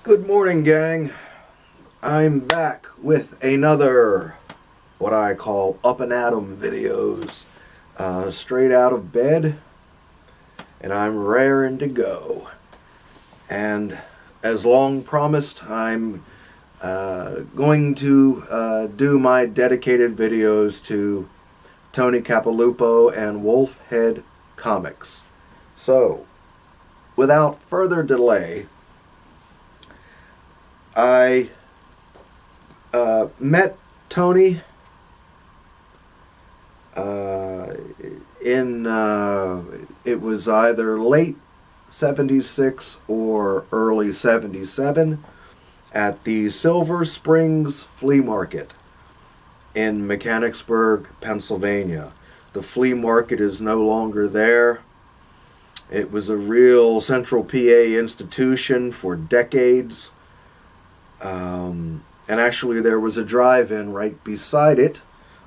Good morning, gang. I'm back with another what I call up and at 'em videos, straight out of bed, and I'm raring to go. And as long promised, I'm going to do my dedicated videos to Tony Capalupo and Wolfhead comics. So, without further delay, I met Tony it was either late 76 or early 77 at the Silver Springs Flea Market in Mechanicsburg, Pennsylvania. The flea market is no longer there. It was a real central PA institution for decades. And actually there was a drive-in right beside it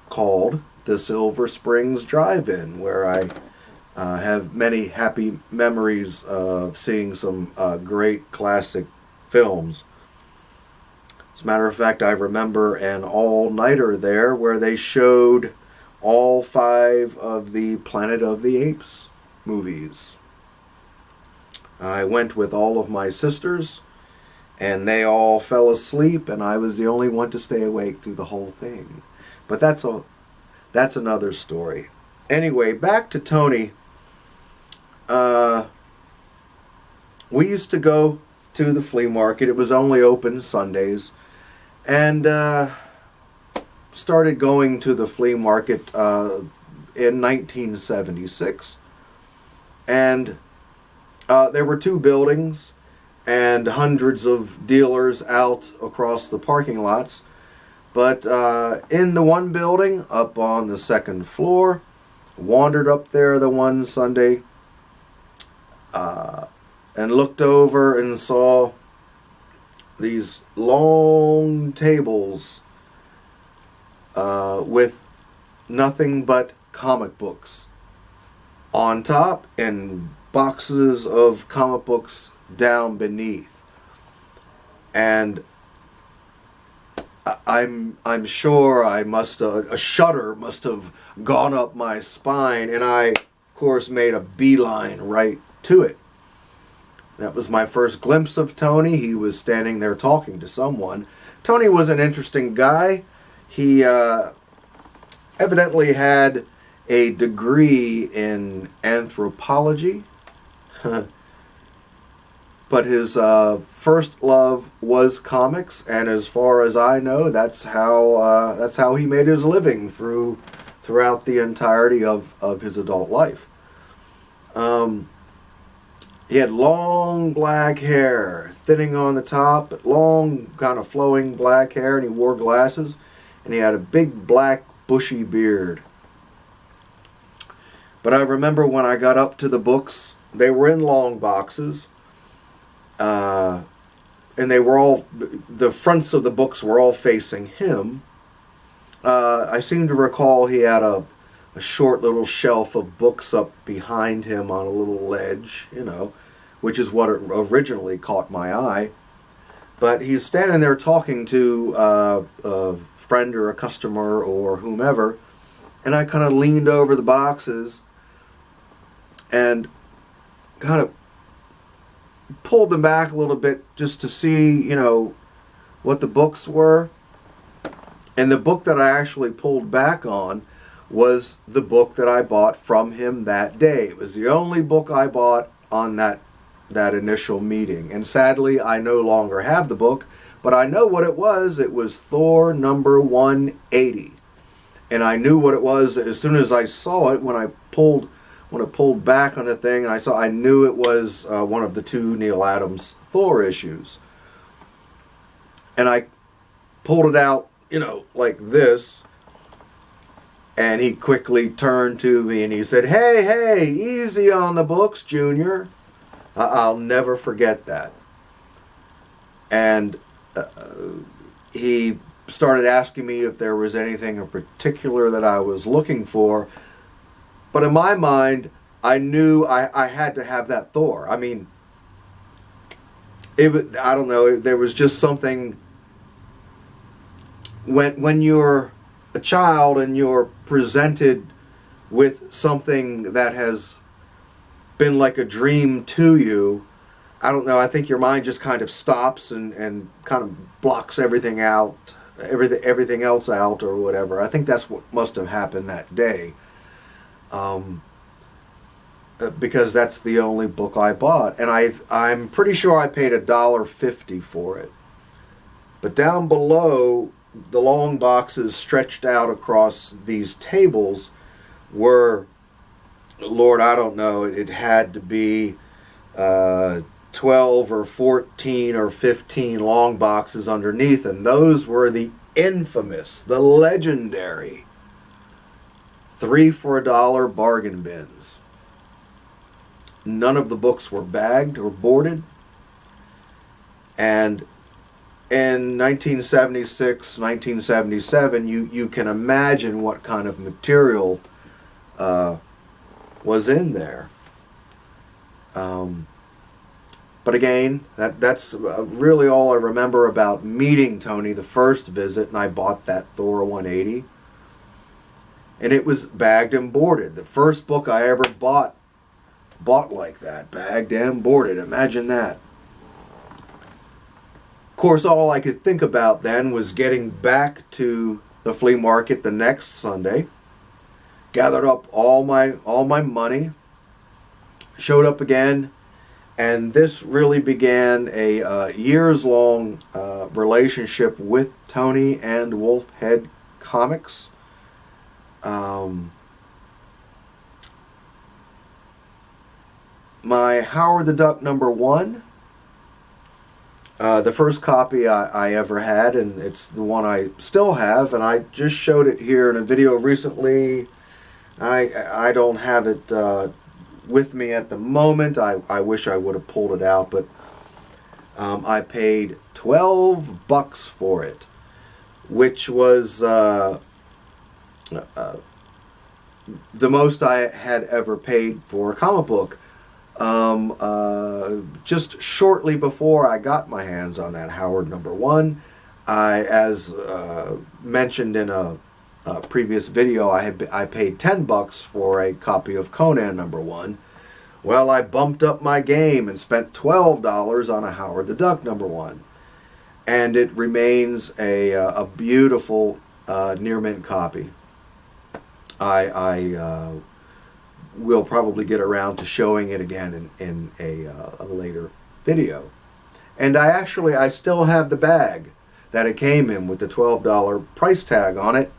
called the Silver Springs Drive-In, where I have many happy memories of seeing some great classic films. As a matter of fact, I remember an all-nighter there where they showed all 5 of the Planet of the Apes movies. I went with all of my sisters, and they all fell asleep, and I was the only one to stay awake through the whole thing. But that's another story. Anyway, back to Tony. We used to go to the flea market. It was only open Sundays. And started going to the flea market in 1976. And there were 2 buildings and hundreds of dealers out across the parking lots. But in the one building, up on the 2nd floor, wandered up there the one Sunday and looked over and saw these long tables with nothing but comic books on top and boxes of comic books down beneath. And I'm sure a shudder must have gone up my spine, and I of course made a beeline right to it. That was my first glimpse of Tony. He was standing there talking to someone. Tony was an interesting guy. He evidently had a degree in anthropology. But his first love was comics, and as far as I know, that's how he made his living throughout the entirety of his adult life. He had long black hair, thinning on the top, but long, kind of flowing black hair, and he wore glasses, and he had a big black bushy beard. But I remember when I got up to the books, they were in long boxes. And they were all, the fronts of the books were all facing him. I seem to recall he had a short little shelf of books up behind him on a little ledge, which is what originally caught my eye. But he's standing there talking to a friend or a customer or whomever, and I kind of leaned over the boxes and kind of pulled them back a little bit just to see, what the books were. And the book that I actually pulled back on was the book that I bought from him that day. It was the only book I bought on that initial meeting. And sadly, I no longer have the book, but I know what it was. It was Thor number 180. And I knew what it was as soon as I saw it when I pulled back on the thing, and I knew it was one of the 2 Neil Adams Thor issues. And I pulled it out, like this, and he quickly turned to me and he said, Hey, easy on the books, Junior. I'll never forget that. And he started asking me if there was anything in particular that I was looking for. But in my mind, I knew I had to have that Thor. I mean, I don't know, there was just something, when you're a child and you're presented with something that has been like a dream to you, I don't know, I think your mind just kind of stops and kind of blocks everything out, everything else out or whatever. I think that's what must have happened that day. Because that's the only book I bought, and I'm pretty sure I paid $1.50 for it. But down below, the long boxes stretched out across these tables were, Lord, I don't know, it had to be 12 or 14 or 15 long boxes underneath, and those were the infamous, the legendary 3 for $1 bargain bins. None of the books were bagged or boarded, and in 1976, 1977, you can imagine what kind of material was in there. But again, that's really all I remember about meeting Tony the first visit, and I bought that Thor 180. And it was bagged and boarded. The first book I ever bought like that, bagged and boarded. Imagine that. Of course, all I could think about then was getting back to the flea market the next Sunday, gathered up all my money, showed up again, and this really began a years-long relationship with Tony and Wolfhead Comics. My Howard the Duck #1, the first copy I ever had, and it's the one I still have, and I just showed it here in a video recently. I don't have it with me at the moment. I wish I would have pulled it out, but I paid $12 for it, which was the most I had ever paid for a comic book. Just shortly before I got my hands on that Howard #1, as mentioned in a previous video, I paid $10 for a copy of Conan #1. Well, I bumped up my game and spent $12 on a Howard the Duck #1, and it remains a beautiful near mint copy. I will probably get around to showing it again in a later video. And I still have the bag that it came in with the $12 price tag on it.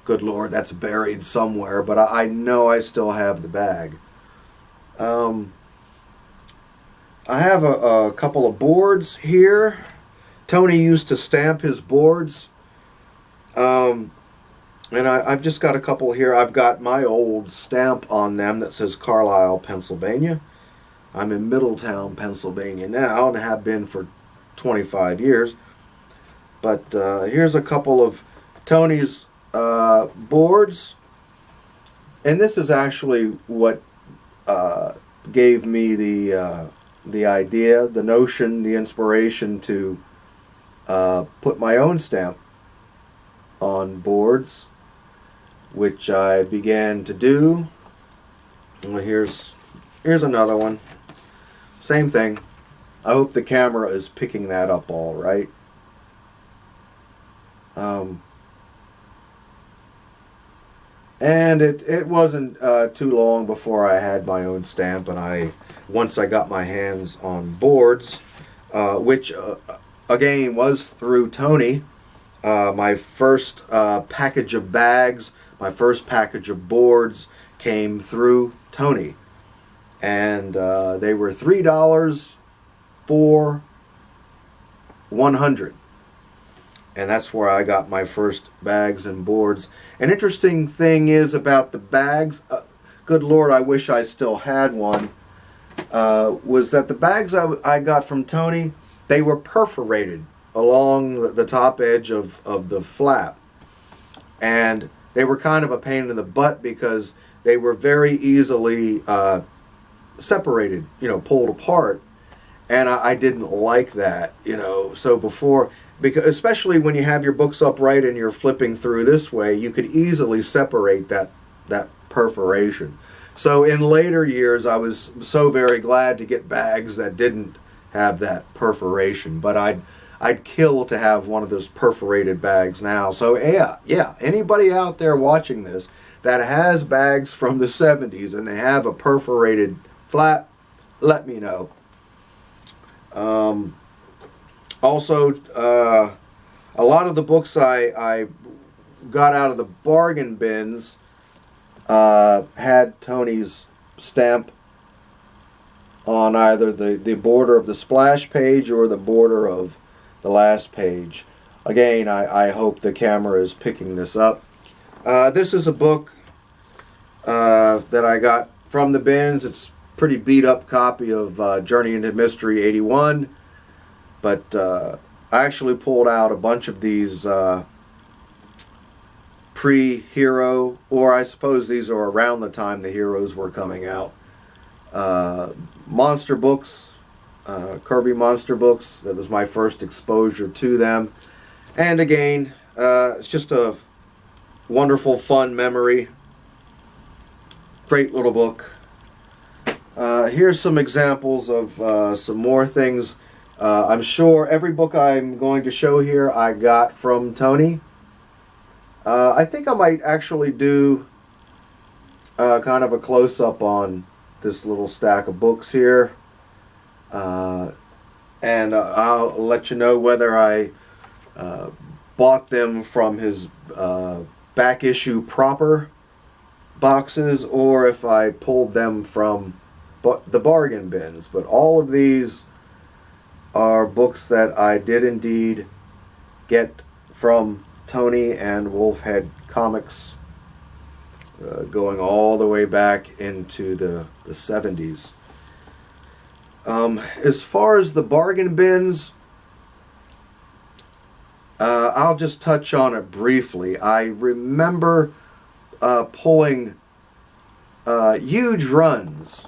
Good Lord, that's buried somewhere, but I know I still have the bag. I have a couple of boards here. Tony used to stamp his boards. And I've just got a couple here. I've got my old stamp on them that says Carlisle, Pennsylvania. I'm in Middletown, Pennsylvania now, and have been for 25 years. But here's a couple of Tony's boards. And this is actually what gave me the idea, the notion, the inspiration to put my own stamp on boards, which I began to do. Well, here's another one. Same thing. I hope the camera is picking that up all right. And it wasn't too long before I had my own stamp, and once I got my hands on boards, which again was through Tony. My first package of bags, my first package of boards came through Tony, and they were $3 for 100, and that's where I got my first bags and boards. An interesting thing is about the bags, good Lord, I wish I still had one, was that the bags I got from Tony, they were perforated along the top edge of the flap, and they were kind of a pain in the butt because they were very easily separated, pulled apart, and I didn't like that, So before, because especially when you have your books upright and you're flipping through this way, you could easily separate that perforation. So in later years, I was so very glad to get bags that didn't have that perforation, but I'd kill to have one of those perforated bags now. So yeah, anybody out there watching this that has bags from the 70s and they have a perforated flap, let me know. Also, a lot of the books I got out of the bargain bins had Tony's stamp on either the border of the splash page or the border of the last page. Again, I hope the camera is picking this up. This is a book that I got from the bins. It's a pretty beat up copy of Journey into Mystery 81, but I actually pulled out a bunch of these pre-Hero, or I suppose these are around the time the Heroes were coming out. Monster books, Kirby monster books. That was my first exposure to them. And again, it's just a wonderful, fun memory. Great little book. Here's some examples of some more things. I'm sure every book I'm going to show here I got from Tony. I think I might actually do kind of a close-up on this little stack of books here. And I'll let you know whether I bought them from his back issue proper boxes or if I pulled them from the bargain bins. But all of these are books that I did indeed get from Tony and Wolfhead Comics, going all the way back into the 70s. As far as the bargain bins, I'll just touch on it briefly. I remember pulling huge runs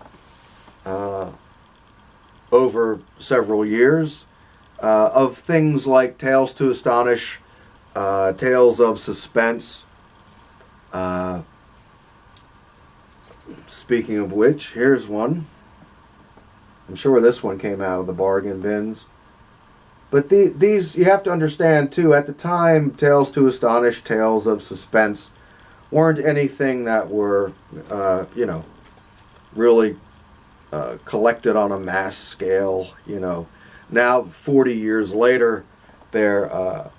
over several years of things like Tales to Astonish, Tales of Suspense. Speaking of which, here's one. I'm sure this one came out of the bargain bins. But these, you have to understand too, at the time, Tales to Astonish, Tales of Suspense weren't anything that were, really collected on a mass scale, Now, 40 years later, they're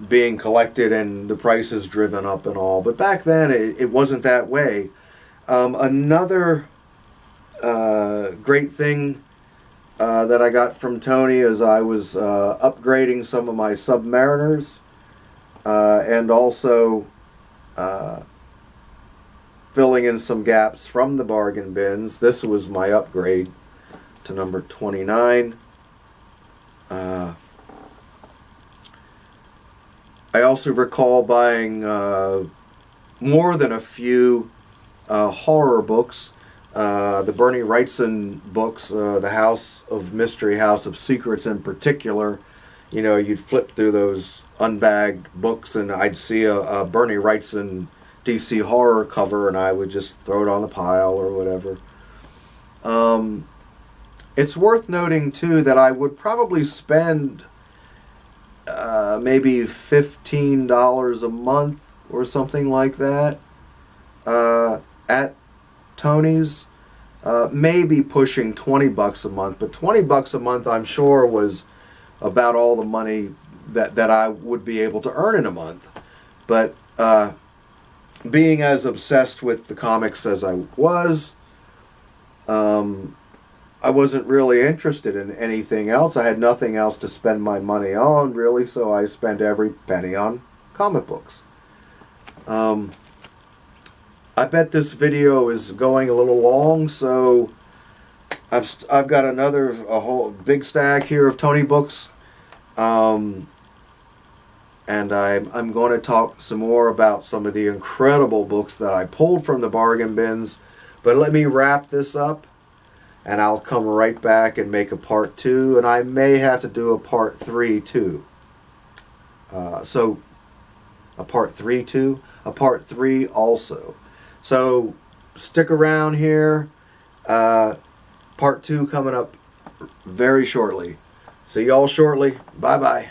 being collected and the price is driven up and all. But back then, it wasn't that way. Another great thing that I got from Tony as I was upgrading some of my Submariners and also filling in some gaps from the bargain bins. This was my upgrade to number 29. I also recall buying more than a few horror books. The Bernie Wrightson books, the House of Mystery, House of Secrets in particular. You'd flip through those unbagged books and I'd see a Bernie Wrightson DC horror cover and I would just throw it on the pile or whatever. It's worth noting too that I would probably spend maybe $15 a month or something like that at Tony's, maybe pushing $20 a month, but $20 a month I'm sure was about all the money that I would be able to earn in a month. But being as obsessed with the comics as I was, I wasn't really interested in anything else. I had nothing else to spend my money on, really, so I spent every penny on comic books. I bet this video is going a little long, so I've got a whole big stack here of Tony books, and I'm going to talk some more about some of the incredible books that I pulled from the bargain bins. But let me wrap this up. and I'll come right back and make a part 2, and I may have to do a part 3 too. So a part 3 too, a part 3 also. So stick around here. Part 2 coming up very shortly. See y'all shortly. Bye bye.